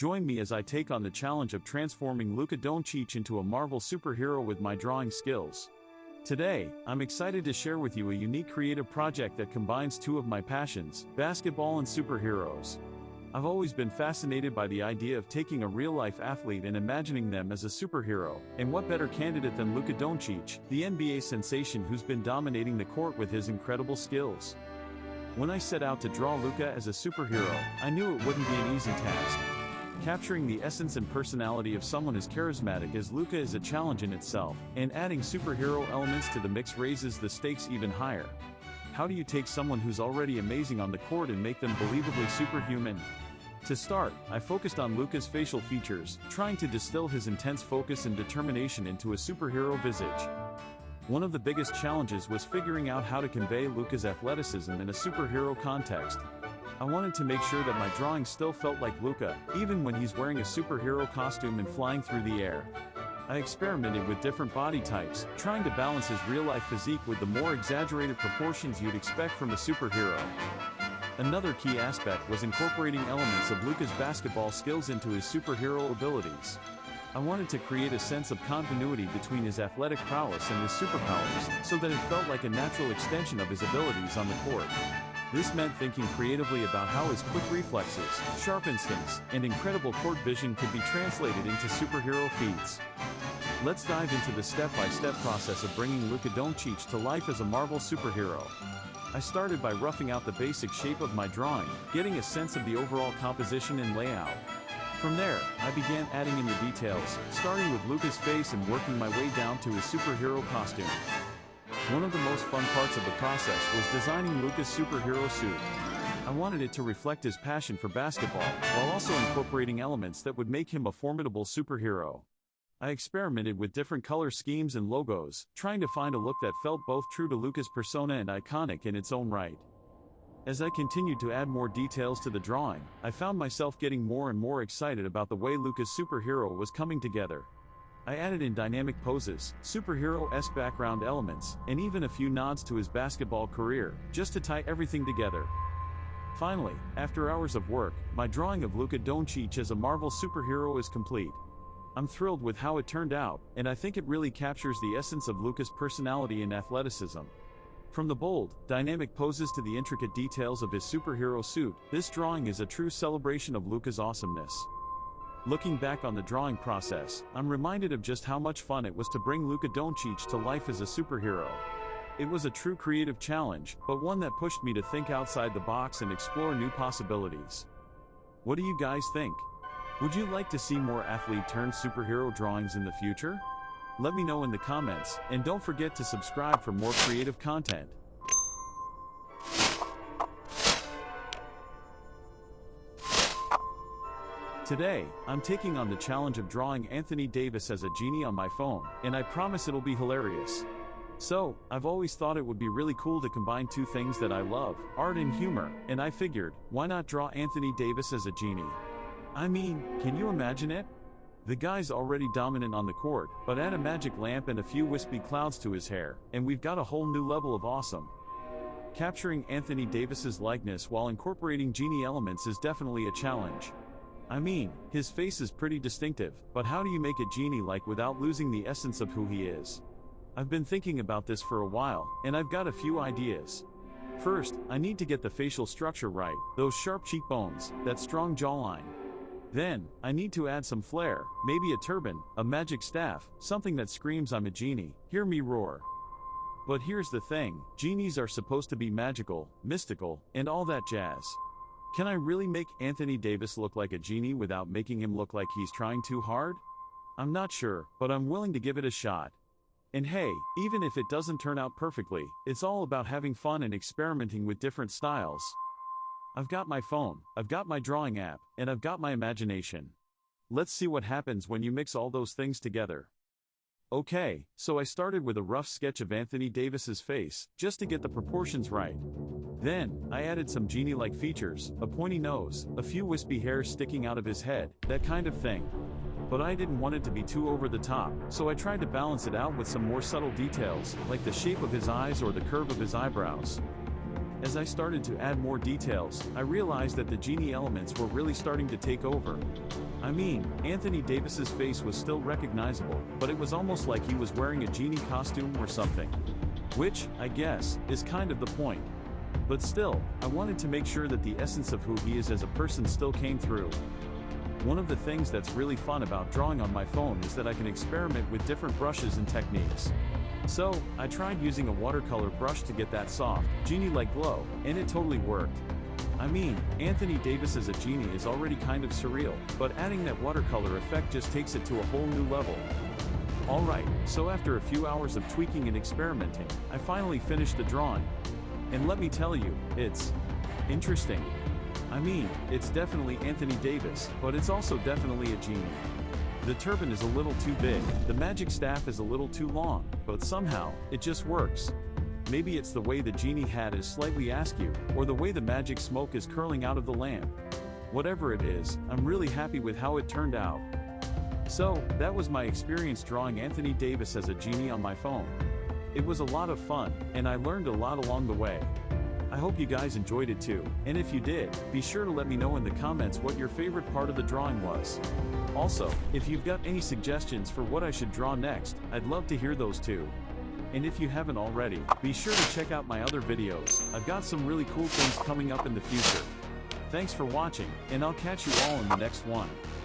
Join me as I take on the challenge of transforming Luka Doncic into a Marvel superhero with my drawing skills. Today, I'm excited to share with you a unique creative project that combines two of my passions, basketball and superheroes. I've always been fascinated by the idea of taking a real-life athlete and imagining them as a superhero, and what better candidate than Luka Doncic, the NBA sensation who's been dominating the court with his incredible skills. When I set out to draw Luka as a superhero, I knew it wouldn't be an easy task. Capturing the essence and personality of someone as charismatic as Luka is a challenge in itself, and adding superhero elements to the mix raises the stakes even higher. How do you take someone who's already amazing on the court and make them believably superhuman? To start, I focused on Luka's facial features, trying to distill his intense focus and determination into a superhero visage. One of the biggest challenges was figuring out how to convey Luka's athleticism in a superhero context. I wanted to make sure that my drawing still felt like Luka, even when he's wearing a superhero costume and flying through the air. I experimented with different body types, trying to balance his real-life physique with the more exaggerated proportions you'd expect from a superhero. Another key aspect was incorporating elements of Luka's basketball skills into his superhero abilities. I wanted to create a sense of continuity between his athletic prowess and his superpowers, so that it felt like a natural extension of his abilities on the court. This meant thinking creatively about how his quick reflexes, sharp instincts, and incredible court vision could be translated into superhero feats. Let's dive into the step-by-step process of bringing Luka Doncic to life as a Marvel superhero. I started by roughing out the basic shape of my drawing, getting a sense of the overall composition and layout. From there, I began adding in the details, starting with Luka's face and working my way down to his superhero costume. One of the most fun parts of the process was designing Luka's superhero suit. I wanted it to reflect his passion for basketball, while also incorporating elements that would make him a formidable superhero. I experimented with different color schemes and logos, trying to find a look that felt both true to Luka's persona and iconic in its own right. As I continued to add more details to the drawing, I found myself getting more and more excited about the way Luka's superhero was coming together. I added in dynamic poses, superhero-esque background elements, and even a few nods to his basketball career, just to tie everything together. Finally, after hours of work, my drawing of Luka Doncic as a Marvel superhero is complete. I'm thrilled with how it turned out, and I think it really captures the essence of Luka's personality and athleticism. From the bold, dynamic poses to the intricate details of his superhero suit, this drawing is a true celebration of Luka's awesomeness. Looking back on the drawing process, I'm reminded of just how much fun it was to bring Luka Doncic to life as a superhero. It was a true creative challenge, but one that pushed me to think outside the box and explore new possibilities. What do you guys think? Would you like to see more athlete-turned-superhero drawings in the future? Let me know in the comments, and don't forget to subscribe for more creative content. Today, I'm taking on the challenge of drawing Anthony Davis as a genie on my phone, and I promise it'll be hilarious. So, I've always thought it would be really cool to combine two things that I love, art and humor, and I figured, why not draw Anthony Davis as a genie? I mean, can you imagine it? The guy's already dominant on the court, but add a magic lamp and a few wispy clouds to his hair, and we've got a whole new level of awesome. Capturing Anthony Davis's likeness while incorporating genie elements is definitely a challenge. I mean, his face is pretty distinctive, but how do you make it genie-like without losing the essence of who he is? I've been thinking about this for a while, and I've got a few ideas. First, I need to get the facial structure right, those sharp cheekbones, that strong jawline. Then, I need to add some flair, maybe a turban, a magic staff, something that screams I'm a genie, hear me roar. But here's the thing, genies are supposed to be magical, mystical, and all that jazz. Can I really make Anthony Davis look like a genie without making him look like he's trying too hard? I'm not sure, but I'm willing to give it a shot. And hey, even if it doesn't turn out perfectly, it's all about having fun and experimenting with different styles. I've got my phone, I've got my drawing app, and I've got my imagination. Let's see what happens when you mix all those things together. Okay, so I started with a rough sketch of Anthony Davis's face, just to get the proportions right. Then, I added some genie-like features, a pointy nose, a few wispy hairs sticking out of his head, that kind of thing. But I didn't want it to be too over the top, so I tried to balance it out with some more subtle details, like the shape of his eyes or the curve of his eyebrows. As I started to add more details, I realized that the genie elements were really starting to take over. I mean, Anthony Davis's face was still recognizable, but it was almost like he was wearing a genie costume or something. Which, I guess, is kind of the point. But still, I wanted to make sure that the essence of who he is as a person still came through. One of the things that's really fun about drawing on my phone is that I can experiment with different brushes and techniques. So, I tried using a watercolor brush to get that soft, genie-like glow, and it totally worked. I mean, Anthony Davis as a genie is already kind of surreal, but adding that watercolor effect just takes it to a whole new level. Alright, so after a few hours of tweaking and experimenting, I finally finished the drawing. And let me tell you, it's interesting. I mean, it's definitely Anthony Davis, but it's also definitely a genie. The turban is a little too big, the magic staff is a little too long, but somehow, it just works. Maybe it's the way the genie hat is slightly askew, or the way the magic smoke is curling out of the lamp. Whatever it is, I'm really happy with how it turned out. So, that was my experience drawing Anthony Davis as a genie on my phone. It was a lot of fun, and I learned a lot along the way. I hope you guys enjoyed it too, and if you did, be sure to let me know in the comments what your favorite part of the drawing was. Also, if you've got any suggestions for what I should draw next, I'd love to hear those too. And if you haven't already, be sure to check out my other videos, I've got some really cool things coming up in the future. Thanks for watching, and I'll catch you all in the next one.